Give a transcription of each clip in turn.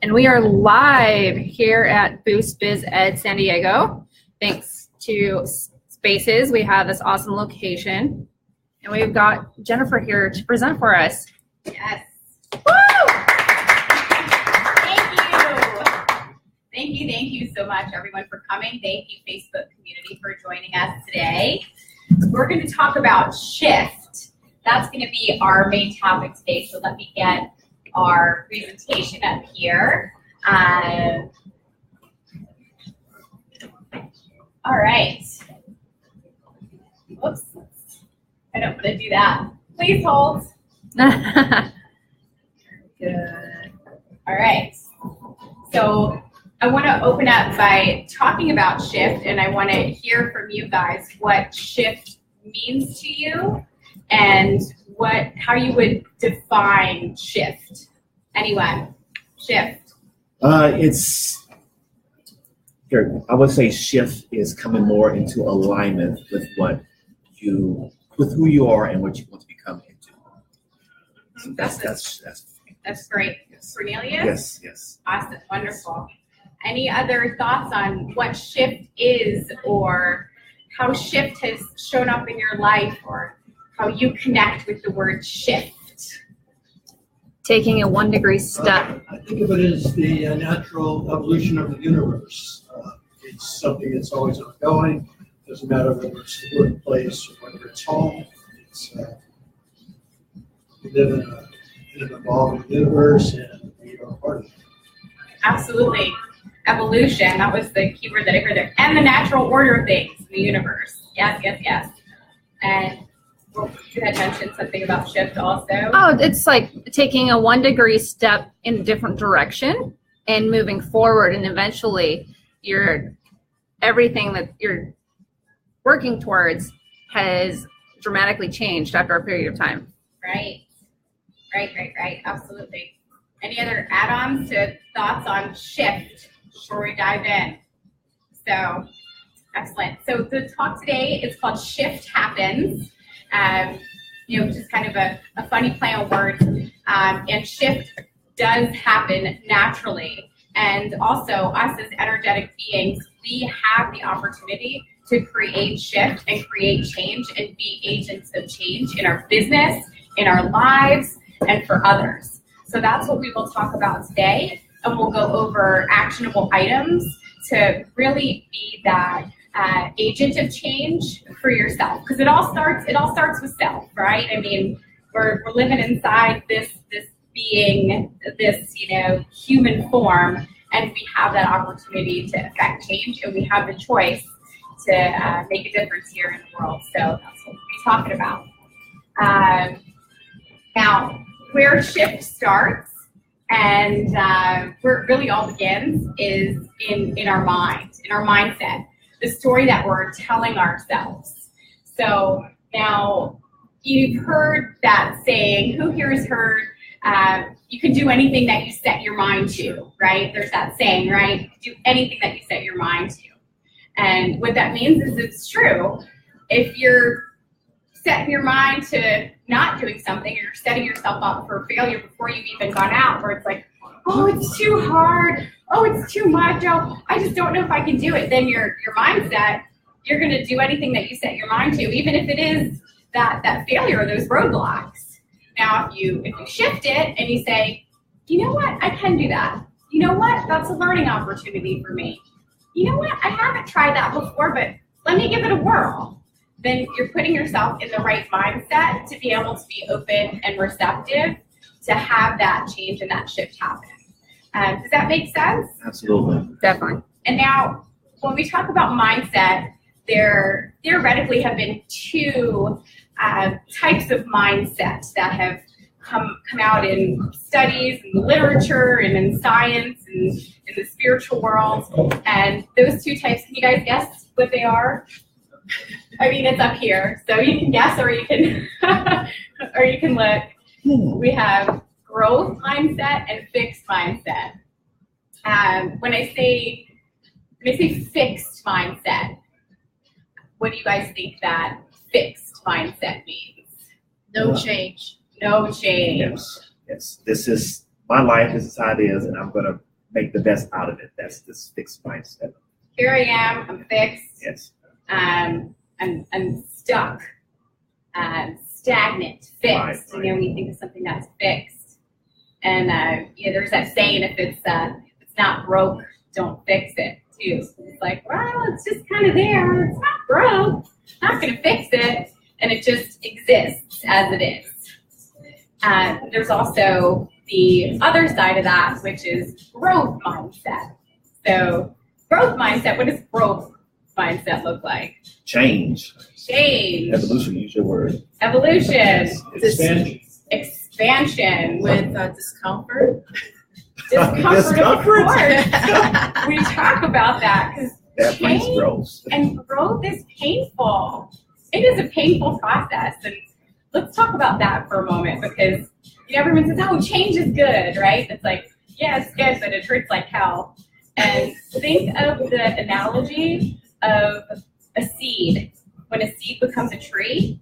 And we are live here at Boost Biz Ed San Diego. Thanks to Spaces, we have this awesome location. And we've got Jennifer here to present for us. Yes. Woo! Thank you so much, everyone, for coming. Thank you, Facebook community, for joining us today. We're going to talk about shift. That's going to be our main topic today, so let me get our presentation up here. All right. Whoops. I don't want to do that. Please hold. Good. All right. So I want to open up by talking about shift, and I want to hear from you guys what shift means to you and how you would define shift. Anyone? Shift. It's here. I would say shift is coming more into alignment with with who you are and what you want to become into. So That's great. Yes. Cornelius? Yes. Awesome. Wonderful. Any other thoughts on what shift is, or how shift has shown up in your life, or how you connect with the word shift? Taking a 1 degree step. I think of it as the natural evolution of the universe. It's something that's always ongoing. Doesn't matter whether it's the workplace or whether it's home. We live in an evolving universe, and we are part of it. Absolutely. Evolution, that was the keyword that I heard there. And the natural order of things in the universe. Yes. And you had mentioned something about shift also. Oh, it's like taking a 1 degree step in a different direction and moving forward, and eventually everything that you're working towards has dramatically changed after a period of time. Right. Absolutely. Any other add-ons to thoughts on shift before we dive in? So, excellent. So the talk today is called Shift Happens, which is kind of a funny play on words. And shift does happen naturally. And also, us as energetic beings, we have the opportunity to create shift and create change and be agents of change in our business, in our lives, and for others. So that's what we will talk about today. And we'll go over actionable items to really be that agent of change for yourself. Because it all starts with self, right? I mean, we're living inside this being, this human form, and we have that opportunity to affect change, and we have the choice to make a difference here in the world. So that's what we'll be talking about. Now, where shift starts and where it really all begins is in our mind, in our mindset, the story that we're telling ourselves. So now you've heard that saying, who here has heard, you can do anything that you set your mind to, right? There's that saying, right? Do anything that you set your mind to. And what that means is it's true. If you're setting your mind to not doing something, or you're setting yourself up for failure before you've even gone out, where it's like, oh, it's too hard. Oh, it's too much. Oh, I just don't know if I can do it. Then your mindset, you're going to do anything that you set your mind to, even if it is that failure or those roadblocks. Now, if you shift it and you say, you know what, I can do that. You know what, that's a learning opportunity for me. You know what, I haven't tried that before, but let me give it a whirl. Then you're putting yourself in the right mindset to be able to be open and receptive to have that change and that shift happen. Does that make sense? Absolutely. Definitely. And now, when we talk about mindset, there theoretically have been two types of mindset that have come out in studies, in literature, and in science, and in the spiritual world. And those two types, can you guys guess what they are? I mean, it's up here, so you can guess, or you can or you can look. We have growth mindset and fixed mindset. When I say fixed mindset, what do you guys think that fixed mindset means? No change. No change. Yes. This is my life. This is how it is, and I'm gonna make the best out of it. That's this fixed mindset. Here I am, I'm fixed. Yes. I'm stuck, stagnant, fixed. Right. You know, when you think of something that's fixed. And there's that saying, if it's not broke, don't fix it, too. So it's like, well, it's just kind of there. It's not broke. Not going to fix it. And it just exists as it is. There's also the other side of that, which is growth mindset. So growth mindset, what does growth mindset look like? Change. Evolution, use your word. Evolution. Expansion. With discomfort. Discomfort, of course. We talk about that because that brings growth. And growth is painful. It is a painful process. And let's talk about that for a moment, because everyone says, oh, change is good, right? It's like, yeah, it's good, but it hurts like hell. And think of the analogy of a seed. When a seed becomes a tree,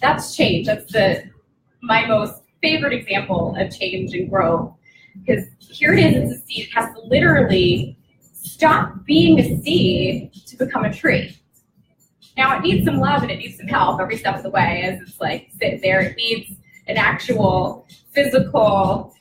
that's change. That's my most favorite example of change and growth. Because here it is, it's a seed. It has to literally stop being a seed to become a tree. Now, it needs some love and it needs some help every step of the way as it's like sitting there. It needs an actual physical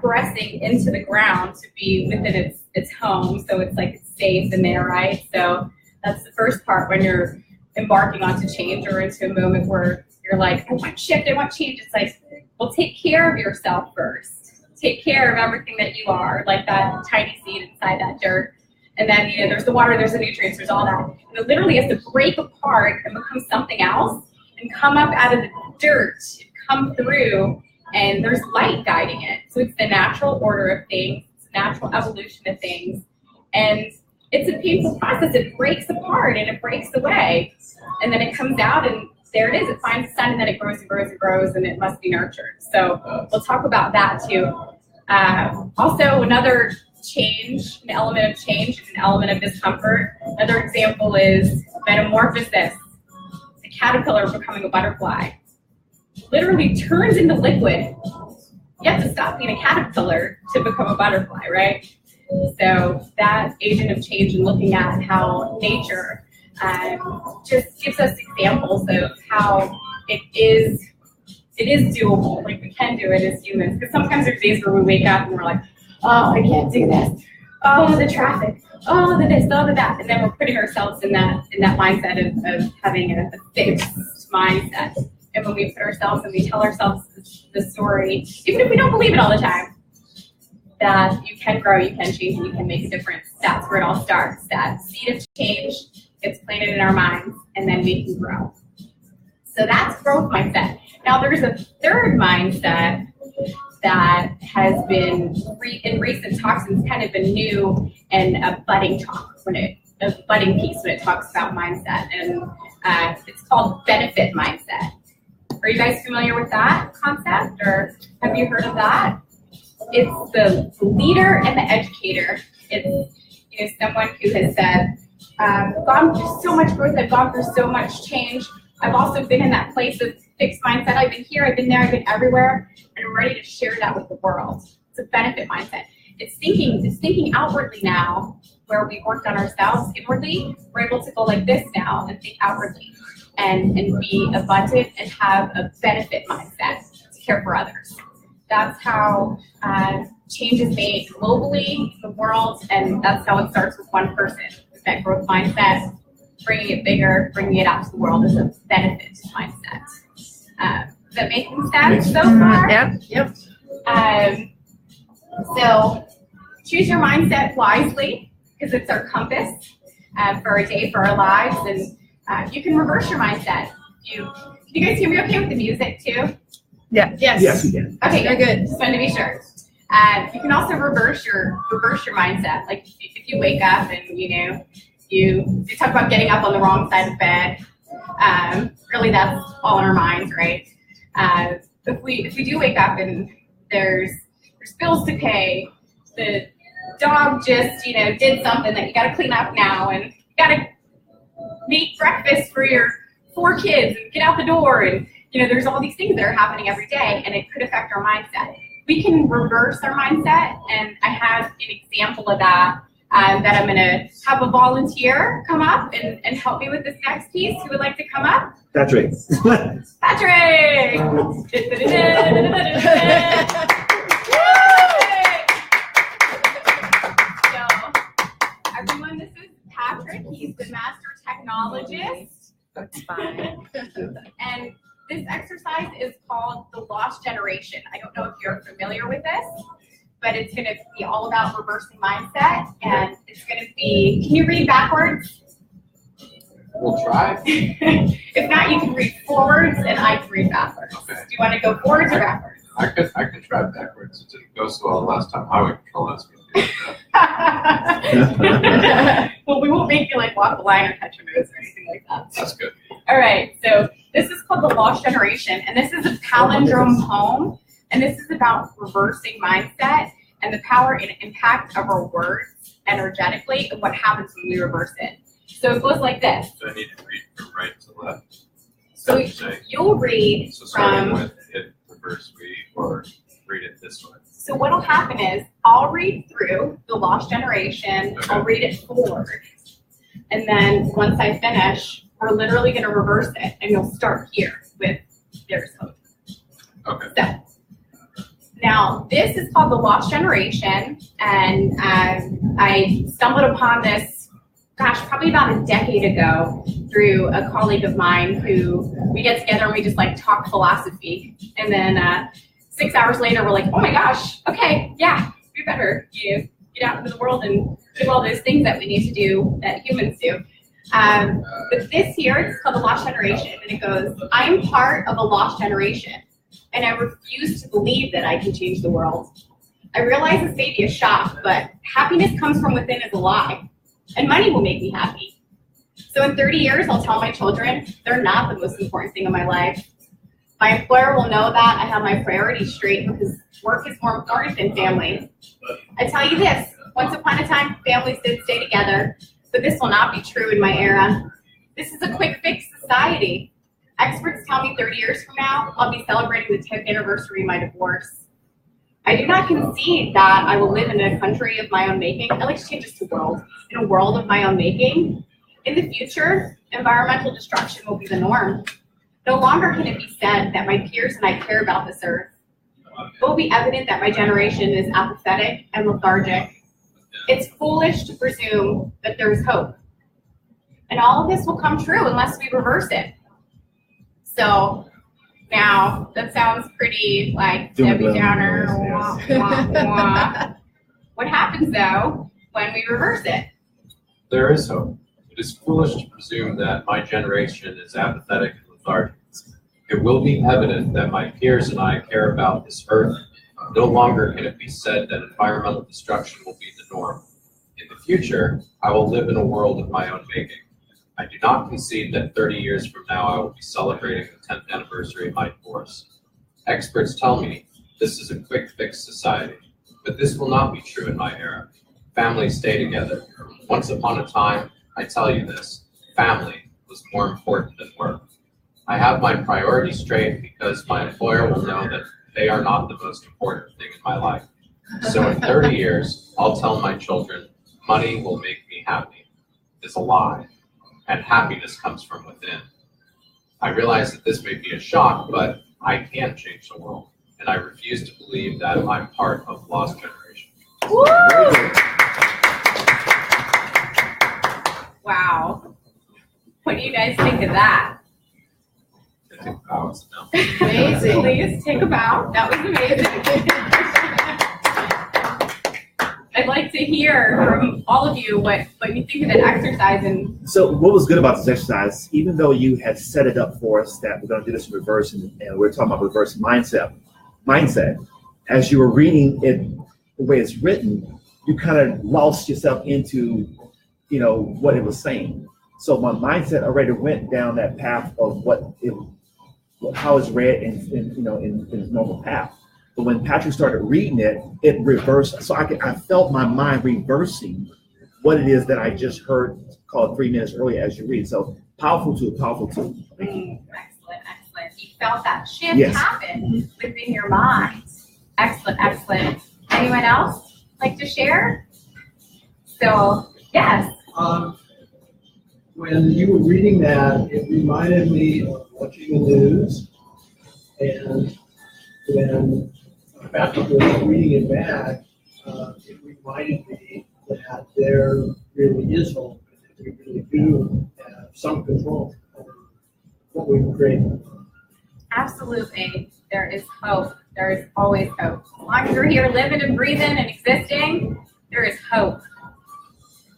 pressing into the ground to be within its home, so it's like it's safe in there, right? So that's the first part when you're embarking onto change or into a moment where you're like, I want shift, I want change. It's like, well, take care of yourself first. Take care of everything that you are, like that tiny seed inside that dirt. And then, there's the water, there's the nutrients, there's all that. And it literally has to break apart and become something else and come up out of the dirt, come through, and there's light guiding it. So it's the natural order of things, it's the natural evolution of things. And it's a painful process. It breaks apart and it breaks away. And then it comes out and there it is. It finds the sun and then it grows and grows and grows and it must be nurtured. So we'll talk about that too. Also, another change, an element of change, an element of discomfort. Another example is metamorphosis. The caterpillar becoming a butterfly. Literally turns into liquid. You have to stop being a caterpillar to become a butterfly, right? So that agent of change and looking at how nature just gives us examples of how it is doable. Like, we can do it as humans. Because sometimes there's days where we wake up and we're like, oh, I can't do this. Oh, the traffic. Oh, the this, oh, the that. And then we're putting ourselves in that mindset of having a fixed mindset. And when we put ourselves and we tell ourselves the story, even if we don't believe it all the time, that you can grow, you can change, and you can make a difference. That's where it all starts. That seed of change gets planted in our minds, and then we can grow. So that's growth mindset. Now there's a third mindset that has been in recent talks, and it's kind of a new and a budding talk, a budding piece when it talks about mindset, and it's called benefit mindset. Are you guys familiar with that concept, or have you heard of that? It's the leader and the educator. It's someone who has said, I've gone through so much growth, I've gone through so much change. I've also been in that place of fixed mindset. I've been here, I've been there, I've been everywhere, and I'm ready to share that with the world. It's a benefit mindset. It's thinking outwardly now, where we worked on ourselves inwardly. We're able to go like this now and think outwardly and be abundant and have a benefit mindset to care for others. That's how change is made globally, the world, and that's how it starts with one person. With that growth mindset, bringing it bigger, bringing it out to the world is a benefit mindset. Is that making sense so far? Yep. So choose your mindset wisely, because it's our compass for our day, for our lives, and you can reverse your mindset. Can you guys hear me okay with the music too? Yeah. Yes, we can. Okay, good. Just wanted to be sure. You can also reverse your mindset. Like if you wake up and you talk about getting up on the wrong side of bed. Really, that's all in our minds, right? If we do wake up and there's bills to pay, the dog just did something that you got to clean up now, and you got to make breakfast for your 4 kids and get out the door, and there's all these things that are happening every day, and it could affect our mindset. we can reverse our mindset, and I have an example of that that I'm going to have a volunteer come up and help me with this next piece. Who would like to come up? Patrick. Patrick! So, everyone, this is Patrick. He's the master technologist. That's fine. And this exercise is called the lost generation. I don't know if you're familiar with this, but it's going to be all about reversing mindset. And it's going to be, can you read backwards? We'll try. If not, you can read forwards and I can read backwards. Okay. Do you want to go forwards or backwards? I could try backwards. It didn't go so well the last time highway patrol asked me to do that. Well, we won't make you like walk the line or touch your nose or anything like that. That's good. All right, so this is called The Lost Generation, and this is a palindrome poem, and this is about reversing mindset and the power and impact of our words energetically and what happens when we reverse it. So it goes like this. So I need to read from right to left. So That's what you're saying. you'll read So starting from, with it, reverse read, or read it this way. so what'll happen is I'll read through The Lost Generation, Okay. I'll read it forward, and then once I finish, we're literally going to reverse it, and you'll start here with there's hope. Okay. So, now this is called The Lost Generation, and I stumbled upon this, gosh, probably about a decade ago through a colleague of mine who we get together and we just like talk philosophy, and then 6 hours later we're like, oh my gosh, okay, yeah, we better get out into the world and do all those things that we need to do that humans do. But this here, it's called The Lost Generation, and it goes, I am part of a lost generation, and I refuse to believe that I can change the world. I realize this may be a shock, but happiness comes from within is a lie, and money will make me happy. So in 30 years, I'll tell my children they're not the most important thing in my life. My employer will know that I have my priorities straight because work is more important than family. I tell you this, once upon a time, families did stay together, but this will not be true in my era. This is a quick fix society. Experts tell me 30 years from now, I'll be celebrating the 10th anniversary of my divorce. I do not concede that I will live in a country of my own making. I like to change this to world. In a world of my own making. In the future, environmental destruction will be the norm. No longer can it be said that my peers and I care about this earth. It will be evident that my generation is apathetic and lethargic. It's foolish to presume that there is hope. And all of this will come true unless we reverse it. So now that sounds pretty like Debbie Downer. Wah, wah, wah. What happens though when we reverse it? There is hope. It is foolish to presume that my generation is apathetic and lethargic. It will be evident that my peers and I care about this earth. No longer can it be said that environmental destruction will be the norm. In the future, I will live in a world of my own making. I do not concede that 30 years from now I will be celebrating the 10th anniversary of my divorce. Experts tell me this is a quick fix society, but this will not be true in my era. Families stay together. Once upon a time, I tell you this, family was more important than work. I have my priorities straight because my employer will know that they are not the most important thing in my life. So in 30 years, I'll tell my children, money will make me happy. It's a lie, and happiness comes from within. I realize that this may be a shock, but I can change the world, and I refuse to believe that I'm part of the lost generation. Woo! Wow. What do you guys think of that? I think that was enough. Amazing. Please take a bow. That was amazing. I'd like to hear from all of you what you think of that exercise. And So what was good about this exercise, even though you had set it up for us that we're going to do this in reverse, and we're talking about reverse mindset, as you were reading it the way it's written, you kind of lost yourself into, what it was saying. So my mindset already went down that path of how it's read in its normal path. But when Patrick started reading it, it reversed. So I felt my mind reversing what it is that I just heard called 3 minutes earlier as you read. So powerful tool. excellent. You felt that shift Yes. happen within your mind. Excellent, excellent. Anyone else like to share? So, yes. When you were reading that, it reminded me of watching the news, and when Patrick was reading it back, it reminded me that there really is hope, and that we really do have some control over what we've created. Absolutely. There is hope. There is always hope. As long as you're here living and breathing and existing, there is hope.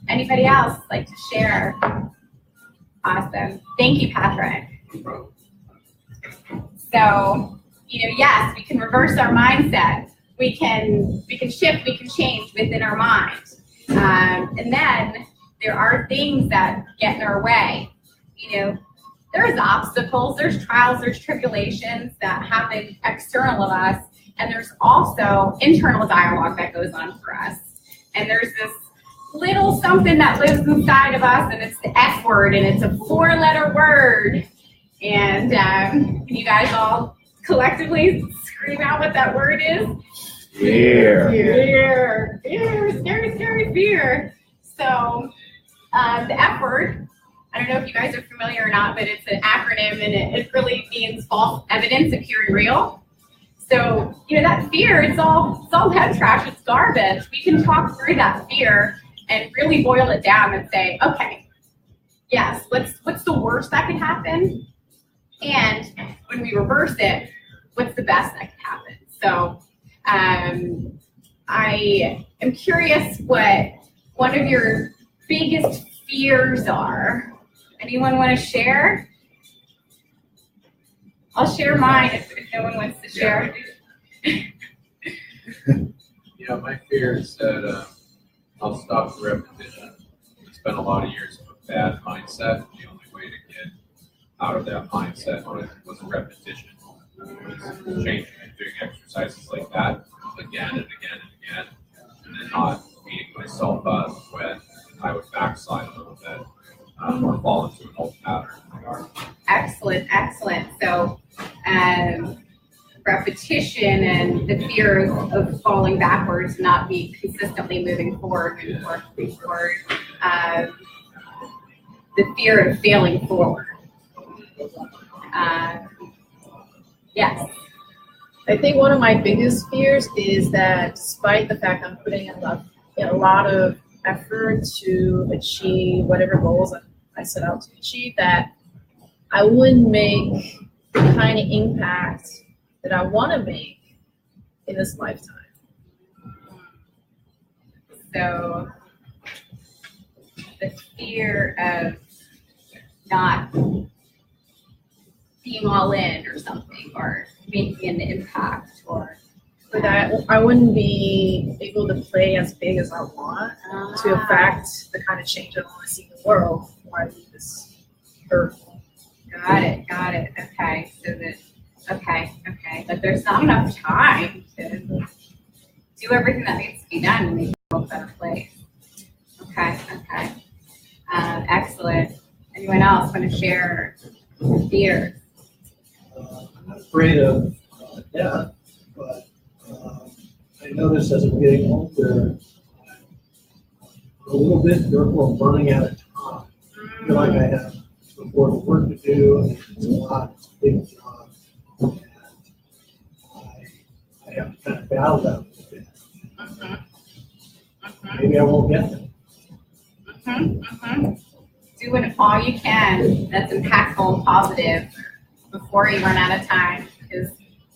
Anybody else like to share? Awesome. Thank you, Patrick. So, yes, we can reverse our mindset. We can shift, we can change within our mind. And then there are things that get in our way. There's obstacles, there's trials, there's tribulations that happen external of us, and there's also internal dialogue that goes on for us. And there's this little something that lives inside of us, and it's the F word, and it's a 4-letter word. And can you guys all collectively scream out what that word is? Fear. Fear. Fear. Scary, scary fear. So the F word, I don't know if you guys are familiar or not, but it's an acronym, and it really means false evidence appearing real. So, that fear, it's all head trash, it's garbage. We can talk through that fear and really boil it down and say, okay, yes, what's the worst that can happen? And when we reverse it, what's the best that can happen? So I am curious what one of your biggest fears are. Anyone want to share? I'll share mine if no one wants to share. My fear is that I'll stop the repetition. It's been a lot of years of a bad mindset. The only way to get out of that mindset was a repetition. Was changing and doing exercises like that again and again and again, and then not beating myself up when I would backslide a little bit or fall into an old pattern. Excellent, excellent. So repetition and the fear of falling backwards, not be consistently moving forward. The fear of failing forward. Yes. I think one of my biggest fears is that despite the fact I'm putting in a lot of effort to achieve whatever goals I set out to achieve, that I wouldn't make the kind of impact that I want to make in this lifetime. So the fear of not being all in or something, or making an impact, or that I wouldn't be able to play as big as I want to affect the kind of change I want to see in the world before I leave this earth. Got it. Okay, but there's not enough time to do everything that needs to be done to make the world a better place. Okay. Excellent. Anyone else want to share fears? I'm not afraid of death, but I notice as I'm getting older, I'm a little bit fearful of running out of time. I feel like I have some important work to do, and it's a lot, it's a big job, and I have to kind of battle that a little bit. Maybe I won't get there. Doing all you can that's impactful and positive before you run out of time, because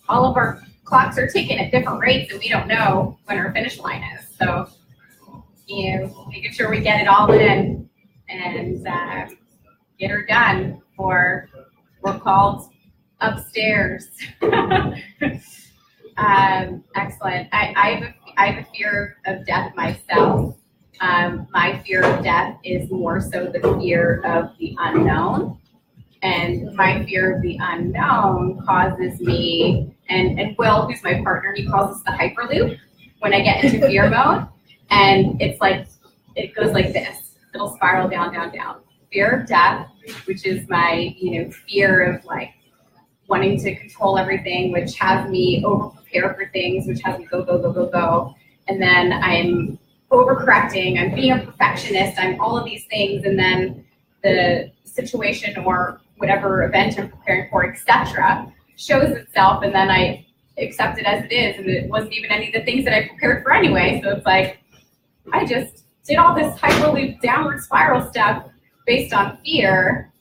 all of our clocks are ticking at different rates and we don't know when our finish line is. So, making sure we get it all in and get her done before we're called upstairs. Excellent. I have a fear of death myself. My fear of death is more so the fear of the unknown. And my fear of the unknown causes me, and Will, who's my partner, he calls this the hyperloop when I get into fear mode. And it's like, it goes like this. It'll spiral down. Fear of death, which is my, fear of like wanting to control everything, which has me over prepare for things, which has me go, go, go, go, go. And then I'm overcorrecting, I'm being a perfectionist, I'm all of these things, and then the situation or whatever event I'm preparing for, etc., shows itself, and then I accept it as it is, and it wasn't even any of the things that I prepared for anyway. So it's like, I just did all this hyperloop downward spiral stuff based on fear,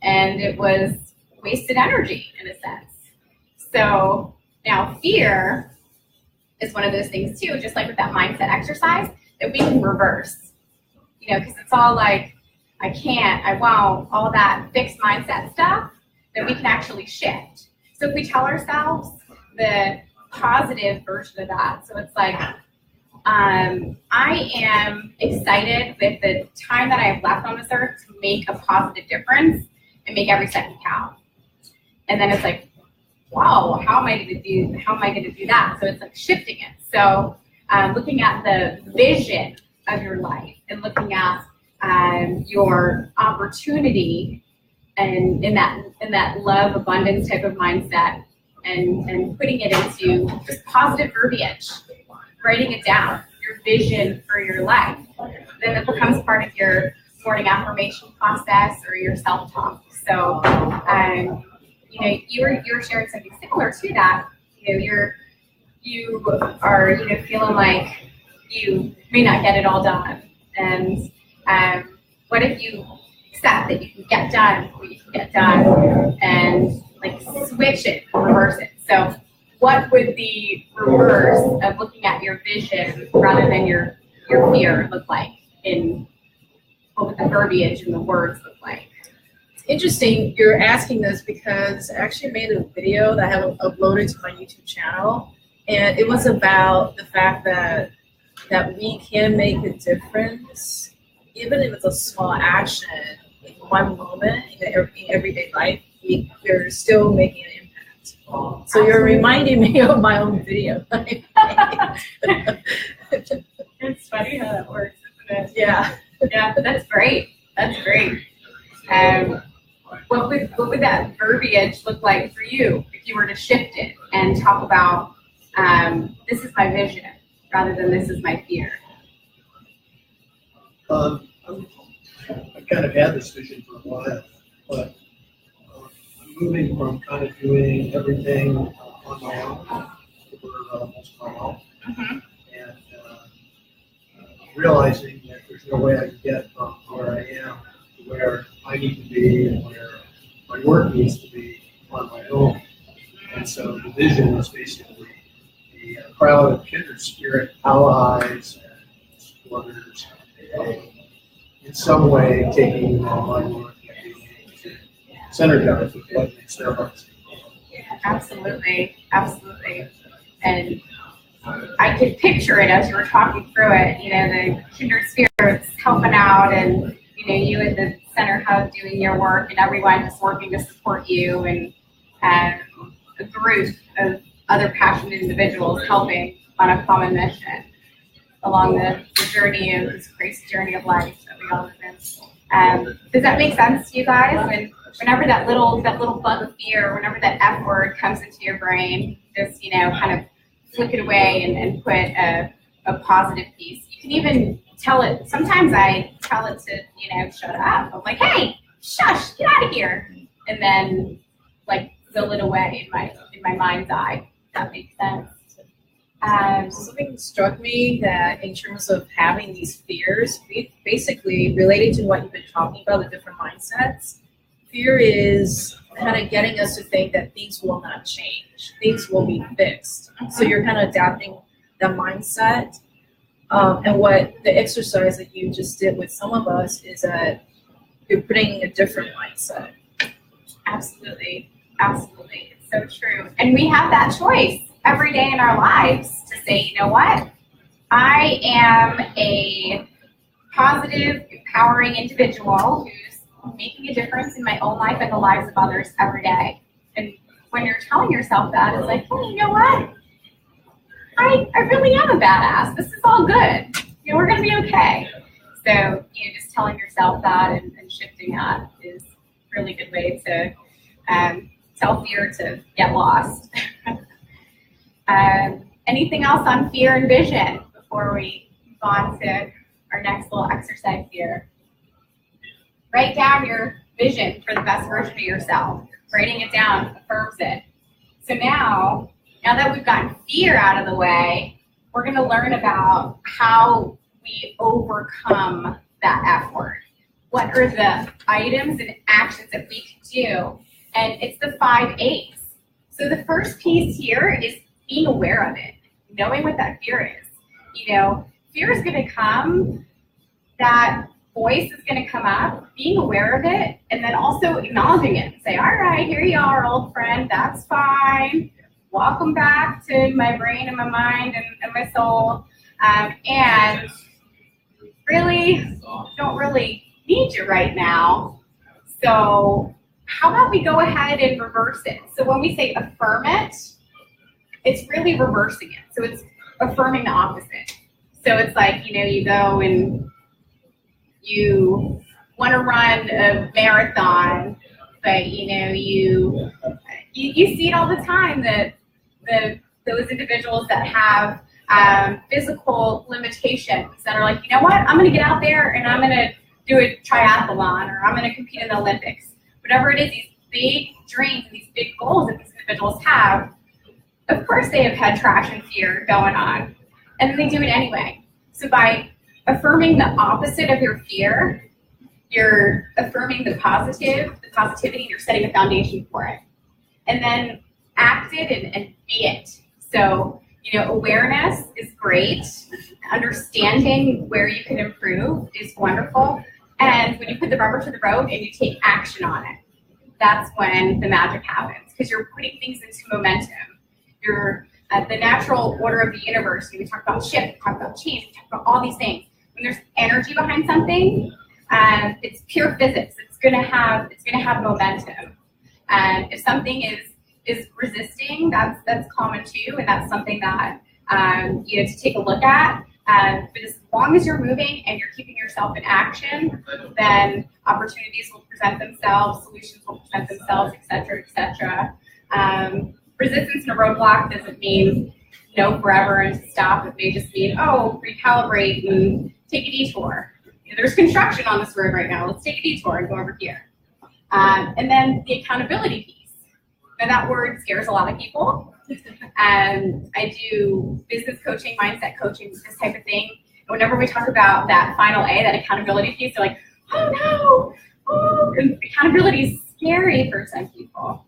and it was wasted energy in a sense. So now fear is one of those things too, just like with that mindset exercise, that we can reverse. Because it's all like, I can't, I won't, all that fixed mindset stuff, then we can actually shift. So if we tell ourselves the positive version of that, so it's like, I am excited with the time that I have left on this earth to make a positive difference and make every second count. And then it's like, wow, how am I going to do that? So it's like shifting it. So looking at the vision of your life and looking at your opportunity and in that love abundance type of mindset and putting it into just positive verbiage, writing it down, your vision for your life. Then it becomes part of your morning affirmation process or your self-talk. So you were sharing something similar to that. You are feeling like you may not get it all done, and what if you accept that you can get done what you can get done, and like switch it, reverse it. So what would the reverse of looking at your vision rather than your fear look like? In what would the verbiage and the words look like? Interesting you're asking this, because I actually made a video that I have uploaded to my YouTube channel, and it was about the fact that we can make a difference, even if it's a small action in one moment in everyday life. We're still making an impact. So you're reminding me of my own video. It's funny how that works, isn't it? Yeah. Yeah, that's great. That's great. What would that verbiage look like for you if you were to shift it and talk about this is my vision rather than this is my fear? I kind of had this vision for a while, but I'm moving from kind of doing everything on my own for most of my life, and realizing that there's no way I can get from where I am to where I need to be and where my work needs to be on my own. And so the vision is basically a crowd of kindred spirit allies and supporters, in some way taking my work and being able to synergize with what makes their hearts. Absolutely, absolutely. And I could picture it as you were talking through it, the kindred spirits helping out, and you at the center hub doing your work, and everyone just working to support you, and a group of other passionate individuals helping on a common mission along the journey of this crazy journey of life that we all live in. Does that make sense to you guys? Whenever that little bug of fear, whenever that F word comes into your brain, just kind of flick it away and put a positive piece. You can even tell it. Sometimes I tell it to shut up. I'm like, hey, shush, get out of here, and then like fill it away in my mind's eye. If that makes sense. Something struck me that in terms of having these fears, basically related to what you've been talking about, the different mindsets, fear is kind of getting us to think that things will not change, things will be fixed. So you're kind of adapting the mindset. And what the exercise that you just did with some of us is that you're putting a different mindset. Absolutely, absolutely. It's so true. And we have that choice every day in our lives to say, you know what? I am a positive, empowering individual who's making a difference in my own life and the lives of others every day. And when you're telling yourself that, it's like, hey, you know what? I really am a badass. This is all good. We're going to be okay. So, just telling yourself that and shifting that is a really good way to tell fear to get lost. Anything else on fear and vision before we move on to our next little exercise here? Write down your vision for the best version of yourself. Writing it down affirms it. So now that we've gotten fear out of the way, we're going to learn about how we overcome that F word. What are the items and actions that we can do? And it's the 5 A's. So the first piece here is being aware of it, knowing what that fear is. Fear is going to come, that voice is going to come up, being aware of it, and then also acknowledging it. Say, all right, here you are, old friend, that's fine. Welcome back to my brain and my mind and my soul. And really, don't really need you right now. So how about we go ahead and reverse it? So when we say affirm it, it's really reversing it. So it's affirming the opposite. So it's like, you go and you want to run a marathon, but you see it all the time that those individuals that have physical limitations that are like, you know what, I'm going to get out there and I'm going to do a triathlon, or I'm going to compete in the Olympics. Whatever it is, these big dreams and these big goals that these individuals have, of course they have had traction fear going on, and then they do it anyway. So by affirming the opposite of your fear, you're affirming the positivity, you're setting a foundation for it. And then act it and be it. So, awareness is great. Understanding where you can improve is wonderful. And when you put the rubber to the road and you take action on it, that's when the magic happens, because you're putting things into momentum. You're at the natural order of the universe. We talk about shift, we talk about change, we talk about all these things. When there's energy behind something, it's pure physics. It's gonna have momentum. And if something is resisting, that's common too, and that's something that to take a look at. But as long as you're moving and you're keeping yourself in action, then opportunities will present themselves, solutions will present themselves, et cetera, et cetera. Resistance to a roadblock doesn't mean no forever and to stop. It may just mean, recalibrate and take a detour. There's construction on this road right now. Let's take a detour and go over here. And then the accountability piece. Now that word scares a lot of people. I do business coaching, mindset coaching, this type of thing. And whenever we talk about that final A, that accountability piece, they're like, oh no, and accountability is scary for some people.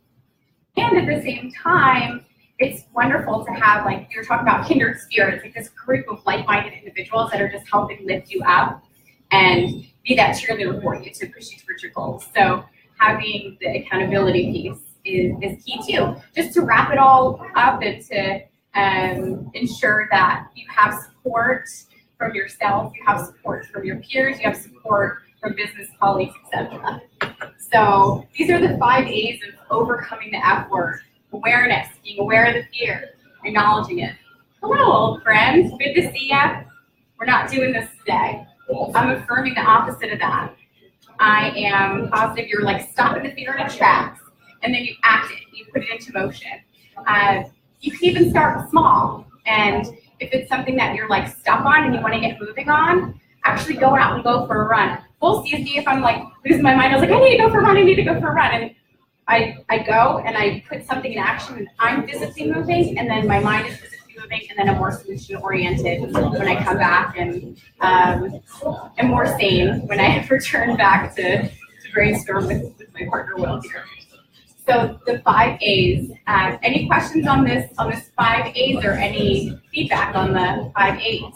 And at the same time, it's wonderful to have, like you were talking about, kindred spirits, like this group of like-minded individuals that are just helping lift you up and be that cheerleader for you to push you towards your goals. So having the accountability piece is key too, just to wrap it all up and to ensure that you have support from yourself, you have support from your peers, you have support from business colleagues, etc. So these are the 5 A's of overcoming the F word. Awareness, being aware of the fear, acknowledging it. Hello, old friends, good to see ya. We're not doing this today. I'm affirming the opposite of that. I am positive you're like stopping the fear in its tracks, and then you act it, you put it into motion. You can even start small, and if it's something that you're like stuck on and you want to get moving on, actually go out and go for a run. We'll see if I'm like losing my mind. I was like, I need to go for a run, and I go and I put something in action, and I'm physically moving, and then my mind is physically moving, and then I'm more solution oriented when I come back, and I'm more sane when I return back to brainstorm with my partner Will here. So the 5 A's. Any questions on this 5 A's or any feedback on the 5 A's? All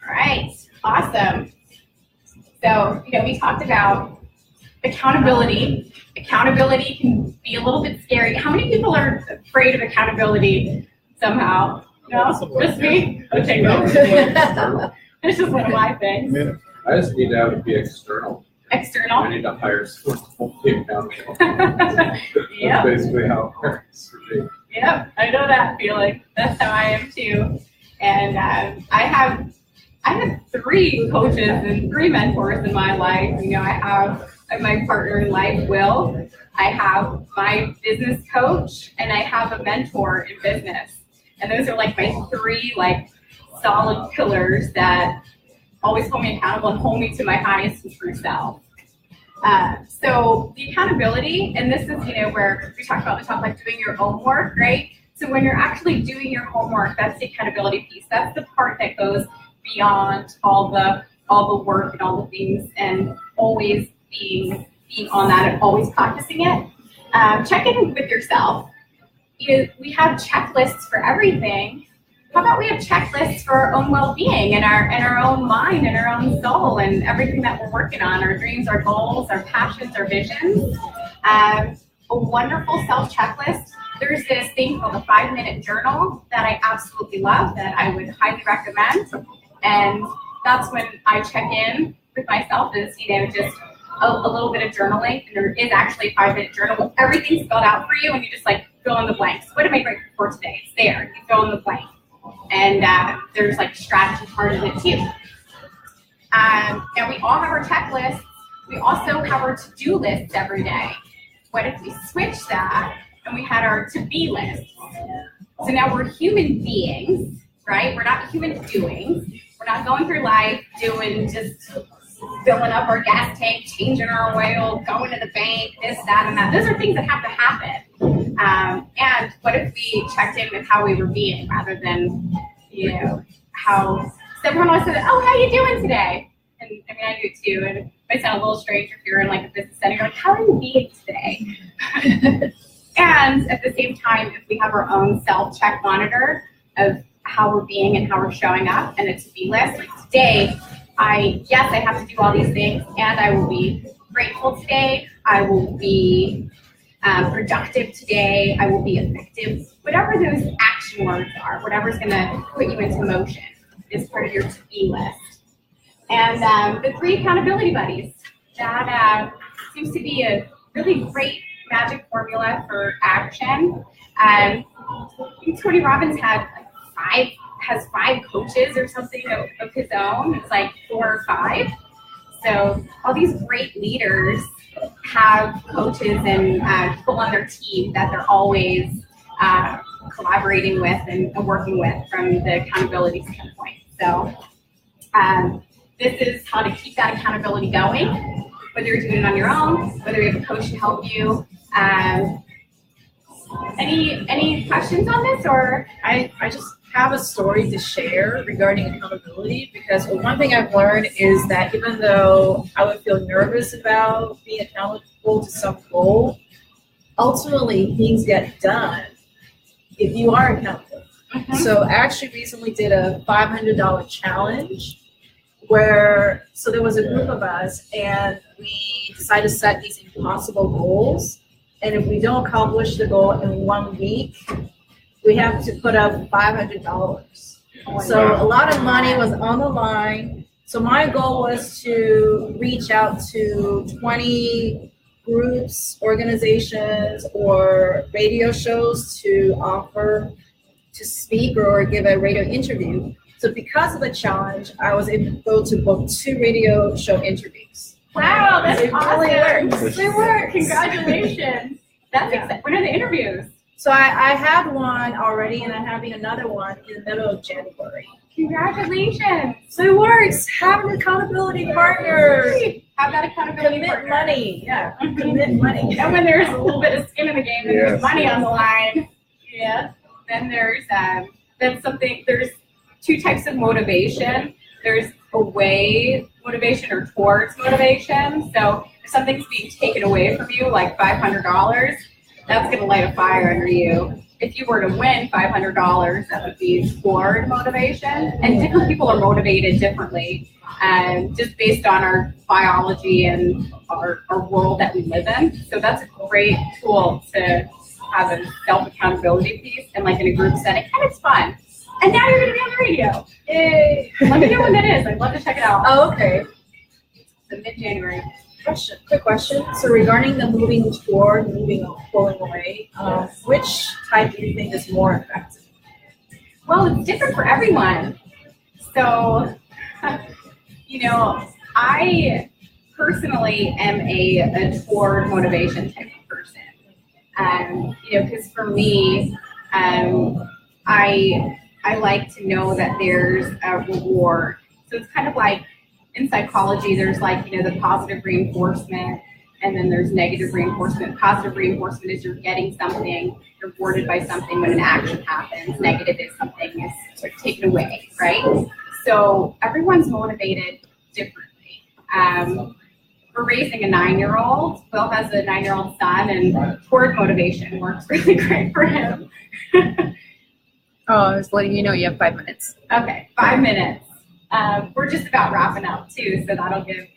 right, awesome. So we talked about accountability. Accountability can be a little bit scary. How many people are afraid of accountability somehow? No, just me. Okay, good. It's just one of my things. I just need to have it be external. External? I need to hire someone to hold me accountable. Yeah. That's basically how it works for me. Yep, I know that feeling. That's how I am too. And I have 3 coaches and 3 mentors in my life. I have my partner in life, Will. I have my business coach, and I have a mentor in business. And those are like my three like solid pillars that always hold me accountable and hold me to my highest and true self. So the accountability, and this is, where we talked about the top, like doing your homework, right? So when you're actually doing your homework, that's the accountability piece. That's the part that goes beyond all the work and all the things, and always being on that and always practicing it. Check in with yourself. We have checklists for everything. How about we have checklists for our own well-being and our own mind and our own soul and everything that we're working on, our dreams, our goals, our passions, our visions. A wonderful self-checklist. There's this thing called a 5-minute journal that I absolutely love, that I would highly recommend. And that's when I check in with myself, is, just a little bit of journaling. And there is actually a 5-minute journal with everything spelled out for you, and you just like fill in the blanks. What am I grateful for today? It's there. You fill in the blank. And there's like strategy part of it too. And we all have our checklists. We also have our to-do lists every day. What if we switch that and we had our to-be lists? So now we're human beings, right? We're not human doings. We're not going through life doing just filling up our gas tank, changing our oil, going to the bank, this, that, and that. Those are things that have to happen. And what if we checked in with how we were being, rather than, how, so everyone always says, oh, how you doing today? And I mean, I do too. And it might sound a little strange if you're in like a business setting, you're like, how are you being today? And at the same time, if we have our own self-check monitor of how we're being and how we're showing up, and a to-be list, like today, I have to do all these things, and I will be grateful today. I will be productive today. I will be effective. Whatever those action words are, whatever's going to put you into motion is part of your to-be list. And the 3 accountability buddies. That seems to be a really great magic formula for action. I think Tony Robbins has 5 coaches or something of his own. It's like 4 or 5. So all these great leaders have coaches and people on their team that they're always collaborating with and working with from the accountability standpoint. So this is how to keep that accountability going, whether you're doing it on your own, whether you have a coach to help you. Any questions on this? Or I just have a story to share regarding accountability, because one thing I've learned is that even though I would feel nervous about being accountable to some goal, ultimately things get done if you are accountable. Mm-hmm. So I actually recently did a $500 challenge so there was a group of us, and we decided to set these impossible goals. And if we don't accomplish the goal in 1 week, we have to put up $500. So a lot of money was on the line. So my goal was to reach out to 20 groups, organizations, or radio shows to offer to speak or give a radio interview. So because of the challenge, I was able to book 2 radio show interviews. Wow, that's awesome. Really works. It works. Congratulations. That's exciting. When are the interviews? So I had one already, and I'm having another one in the middle of January. Congratulations. So it works. Have an accountability partner. Have that accountability Commit partner. money. Yeah. Commit money. And when there's a little bit of skin in the game and there's money on the line, then there's there's 2 types of motivation. There's away motivation or towards motivation. So if something's being taken away from you, like $500, that's going to light a fire under you. If you were to win $500, that would be toward motivation. And different people are motivated differently, just based on our biology and our world that we live in. So that's a great tool to have a self-accountability piece and like in a group setting. And it's fun. And now you're going to be on the radio. Yay. Let me know when that is. I'd love to check it out. Oh, okay. So mid-January. Quick question. So regarding the moving toward, pulling away, which type do you think is more effective? Well, it's different for everyone. So, I personally am a toward motivation type of person. Because for me, I like to know that there's a reward. So it's kind of like in psychology, there's like, the positive reinforcement, and then there's negative reinforcement. Positive reinforcement is you're getting something, you're rewarded by something when an action happens. Negative is something is sort of taken away, right? So everyone's motivated differently. We're raising a 9-year-old. Will has a 9-year-old son, and toward motivation works really great for him. Oh, I was letting you know you have 5 minutes. Okay, 5 minutes. We're just about wrapping up too, so that's a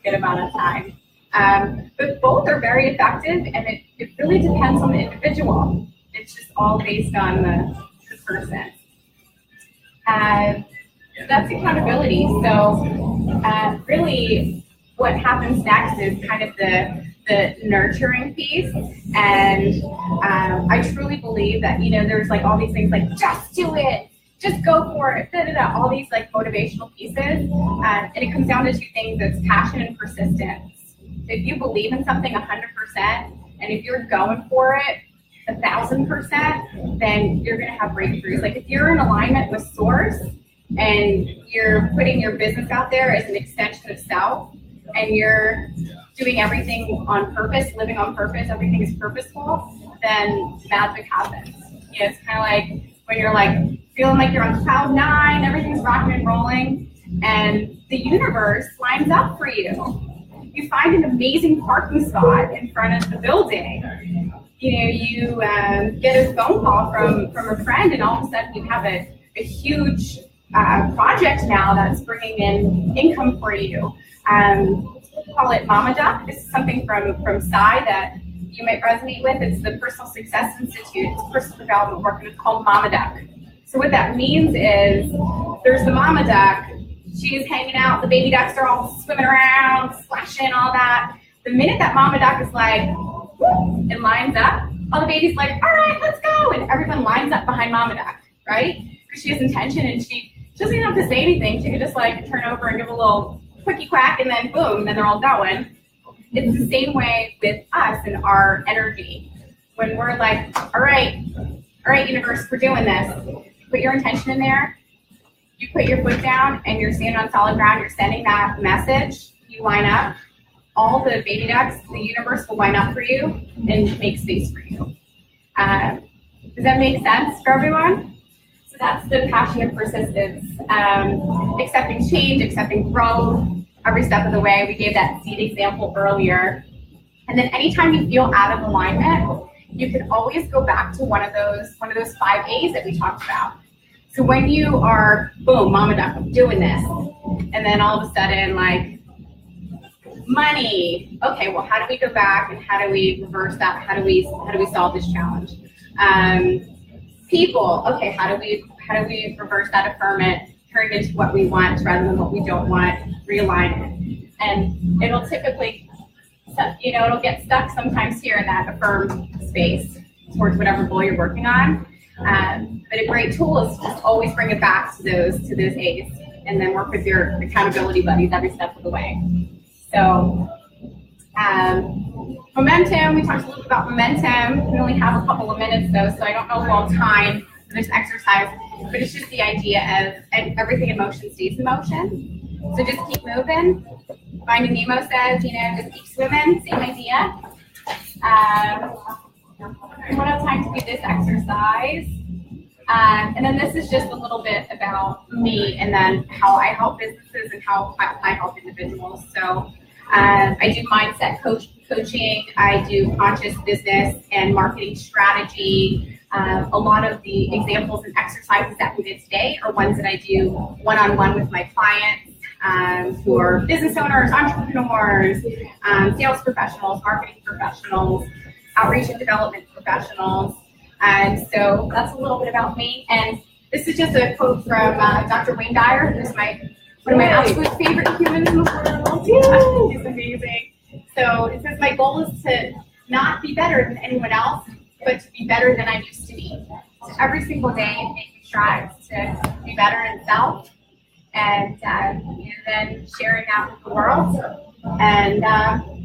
good amount of time. But both are very effective, and it really depends on the individual. It's just all based on the person. So that's accountability. So really what happens next is kind of the nurturing piece. And I truly believe that, there's like all these things like, just do it, just go for it, all these like motivational pieces. And it comes down to two things. It's passion and persistence. If you believe in something 100%, and if you're going for it 1,000%, then you're going to have breakthroughs. Like if you're in alignment with source and you're putting your business out there as an extension of self, and you're doing everything on purpose, living on purpose, everything is purposeful, then magic happens. It's kind of like when you're like feeling like you're on cloud 9, everything's rocking and rolling, and the universe lines up for you. You find an amazing parking spot in front of the building. You get a phone call from a friend, and all of a sudden you have a huge project now that's bringing in income for you. Call it Mama Duck. This is something from Psy that you might resonate with. It's the Personal Success Institute. It's personal development work, and it's called Mama Duck. So what that means is there's the Mama Duck. She's hanging out. The baby ducks are all swimming around, splashing, all that. The minute that Mama Duck is like, whoop, and lines up, all the babies like, all right, let's go. And everyone lines up behind Mama Duck, right? Because she has intention, and she doesn't even have to say anything. She could just like turn over and give a little quickie quack, and then boom, and then they're all going. It's the same way with us and our energy. When we're like, all right, universe, we're doing this. Put your intention in there. You put your foot down and you're standing on solid ground. You're sending that message. You line up. All the baby ducks, the universe will line up for you and make space for you. Does that make sense for everyone? So that's the passion and persistence. Accepting change, accepting growth, every step of the way. We gave that seed example earlier. And then anytime you feel out of alignment, you can always go back to one of those 5 A's that we talked about. So when you are, boom, Mama Duck, I'm doing this. And then all of a sudden, like, money. Okay, well, how do we go back and how do we reverse that? How do we solve this challenge? People. Okay, how do we reverse that, affirm it, turn it into what we want rather than what we don't want, realign it. And it'll typically, it'll get stuck sometimes here in that affirmed space towards whatever goal you're working on. But a great tool is just always bring it back to those A's, and then work with your accountability buddies every step of the way. So momentum, we talked a little bit about momentum. We only have a couple of minutes though, so I don't know if we'll have time for this exercise, but it's just the idea of everything in motion stays in motion. So just keep moving. Finding Nemo says, just keep swimming, same idea. We won't have time to do this exercise. And then this is just a little bit about me and then how I help businesses and how I help individuals. So I do mindset coaching. I do conscious business and marketing strategy. A lot of the examples and exercises that we did today are ones that I do one-on-one with my clients who are business owners, entrepreneurs, sales professionals, marketing professionals, outreach and development professionals. And so that's a little bit about me. And this is just a quote from Dr. Wayne Dyer, who's one of my absolute favorite humans in the world. He's amazing. So it says, my goal is to not be better than anyone else, but to be better than I used to be. So every single day, making strides to be better in self, and then sharing that with the world. And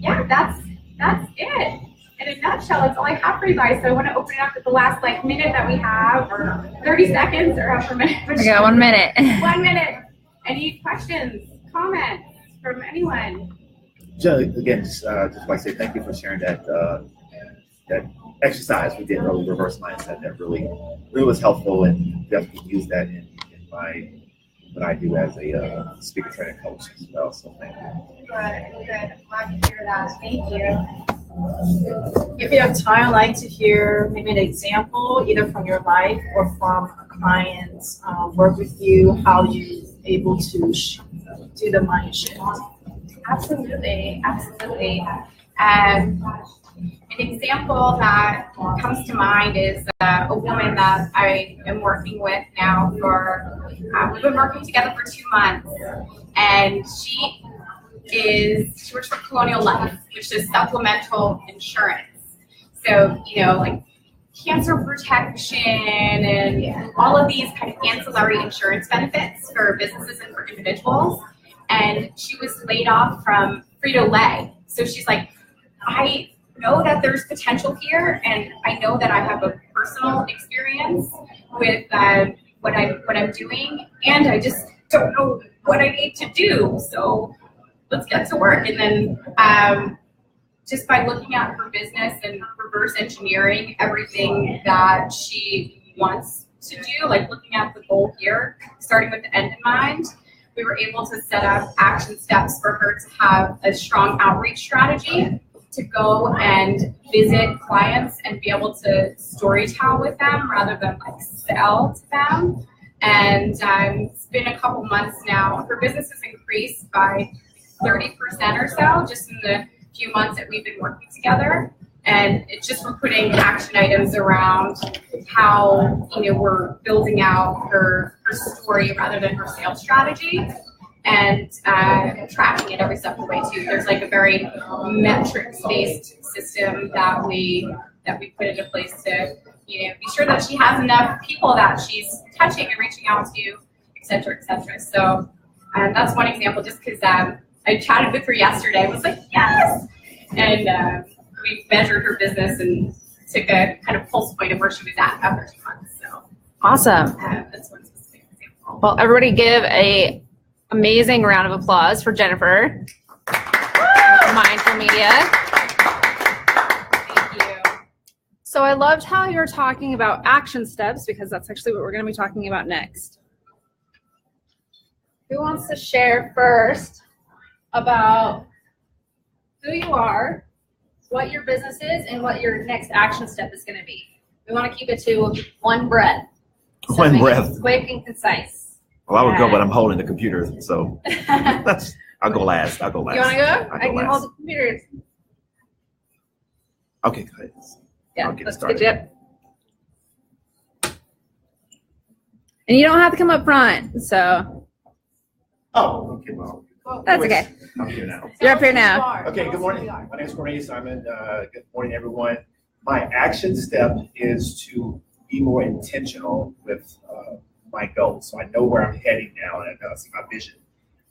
yeah, that's it. In a nutshell, that's all I have for you guys. So I want to open it up at the last minute that we have, or 30 seconds, or however many. I got 1 minute. 1 minute. Any questions, comments from anyone? Again, just like I say, thank you for sharing that exercise we did early, reverse mindset. That really was helpful, and definitely use that in what I do as a speaker trainer coach as well. So thank you. Good. I'm glad to hear that. Thank you. If you have time, I'd like to hear maybe an example, either from your life or from a client's work with you, how you able to do the mind shift. Absolutely. An example that comes to mind is a woman that I am working with now for, we've been working together for 2 months, and she works for Colonial Life, which is supplemental insurance. So, like cancer protection and all of these kind of ancillary insurance benefits for businesses and for individuals. And she was laid off from Frito-Lay. So she's like, I know that there's potential here, and I know that I have a personal experience with what I'm doing, and I just don't know what I need to do. So let's get to work. And then just by looking at her business and reverse engineering everything that she wants to do, like looking at the goal here, starting with the end in mind, we were able to set up action steps for her to have a strong outreach strategy to go and visit clients and be able to storytell with them rather than sell to them. And it's been a couple months now. Her business has increased by 30% or so just in the few months that we've been working together. And it's just we're putting action items around how we're building out her story rather than her sales strategy, and tracking it every step of the way too. There's a very metrics-based system that we put into place to be sure that she has enough people that she's touching and reaching out to, et cetera, et cetera. So that's one example. Just because I chatted with her yesterday, I was like, yes, and we measured her business and took a kind of pulse point of where she was at after 2 months. So Awesome. that's one specific example. Well, everybody give a amazing round of applause for Jennifer. Mindful Media. Thank you. So I loved how you're talking about action steps, because that's actually what we're going to be talking about next. Who wants to share first about who you are, what your business is, and what your next action step is going to be? We want to keep it to one breath. So One make it breath. quick and concise. Well, I would go, but I'm holding the computer, so I'll go last. You want to go? I can hold the computer. Okay, go ahead. Yeah, I'll get let's started. get you up. And you don't have to come up front, so Oh, okay, well. that's okay. I'm here now. You're up here now. Okay, good morning. My name is Cornelius Simon. Good morning, everyone. My action step is to be more intentional with my goals. So I know where I'm heading now, and I see my vision.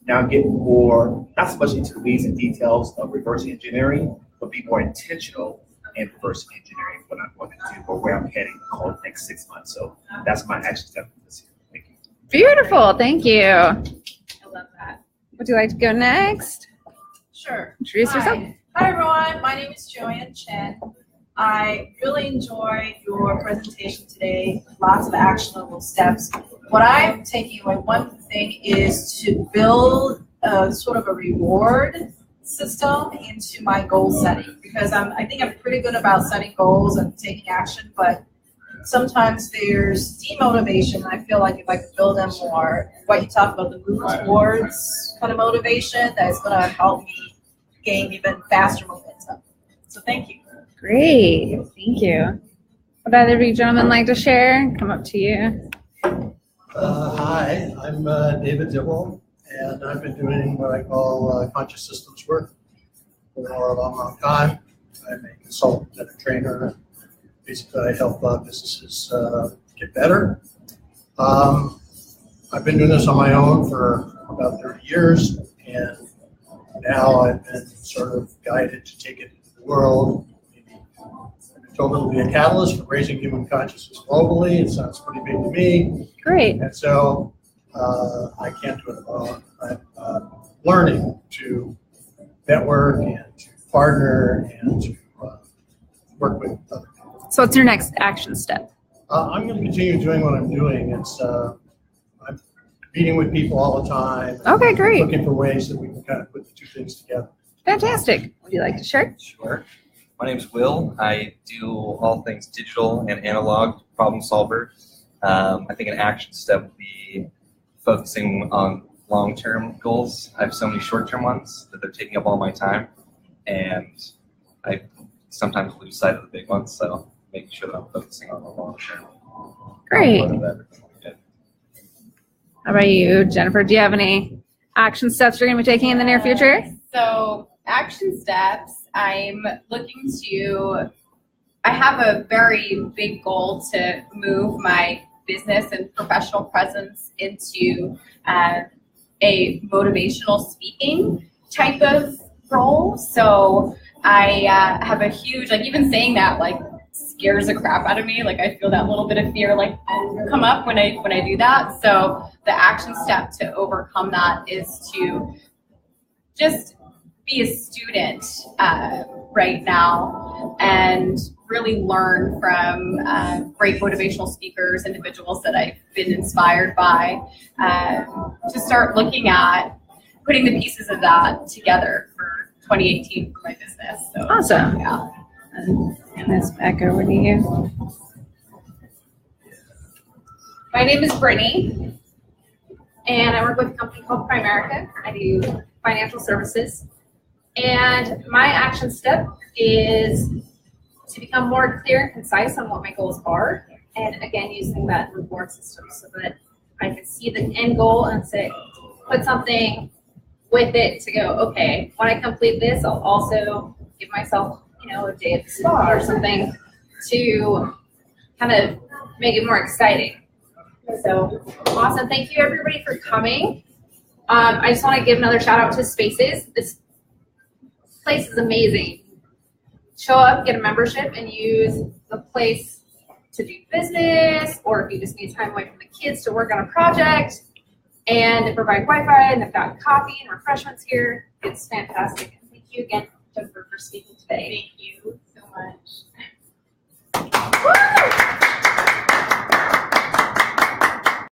Now I'm getting more, not so much into the weeds and details of reverse engineering, but be more intentional in reverse engineering what I'm going to do or where I'm heading for the next 6 months. So that's my action step for this year. Thank you. Beautiful. Thank you. I love that. Would you like to go next? Sure. Introduce yourself. Hi everyone, my name is Joanne Chen. I really enjoyed your presentation today. Lots of actionable steps. What I'm taking away, one thing is to build a sort of a reward system into my goal setting, because I think I'm pretty good about setting goals and taking action, but sometimes there's demotivation. I feel like if I could build them more, what you talk about, the move towards kind of motivation, that's going to help me gain even faster momentum. So thank you. Great. Thank you. Would either of you gentlemen like to share? Come up to you. Hi, I'm David Dibble, and I've been doing what I call conscious systems work for a long, long time. I'm a consultant and a trainer. Basically, I help businesses get better. I've been doing this on my own for about 30 years, and now I've been sort of guided to take it into the world. I've been told it'll be a catalyst for raising human consciousness globally. It sounds pretty big to me. Great. And so I can't do it alone. I'm learning to network and to partner and to work with other people. So what's your next action step? I'm going to continue doing what I'm doing. I'm meeting with people all the time. Okay, great. Looking for ways that we can kind of put the two things together. Fantastic. Would you like to share? Sure. My name's Will. I do all things digital and analog problem solver. I think an action step would be focusing on long-term goals. I have so many short-term ones that they're taking up all my time, and I sometimes lose sight of the big ones, so making sure that I'm focusing on the long-term. Great. How about you, Jennifer? Do you have any action steps you're going to be taking in the near future? So action steps, I'm looking to, I have a very big goal to move my business and professional presence into a motivational speaking type of role. So I have a huge, like even saying that like scares the crap out of me. Like I feel that little bit of fear like come up when I do that. So the action step to overcome that is to just be a student right now and really learn from great motivational speakers, individuals that I've been inspired by, to start looking at putting the pieces of that together for 2018 for my business. So, Awesome. Yeah. And this back over to you. My name is Brittany, and I work with a company called Primerica. I do financial services. And my action step is to become more clear and concise on what my goals are. And again, using that reward system so that I can see the end goal and say, put something with it to go, okay, when I complete this, I'll also give myself, a day at the spa or something to kind of make it more exciting. So awesome. Thank you everybody for coming. I just want to give another shout out to Spaces. This place is amazing. Show up, get a membership, and use the place to do business, or if you just need time away from the kids to work on a project. And they provide Wi-Fi, and they've got coffee and refreshments here. It's fantastic. And thank you again, Jennifer, for speaking today. Thank you so much. Woo!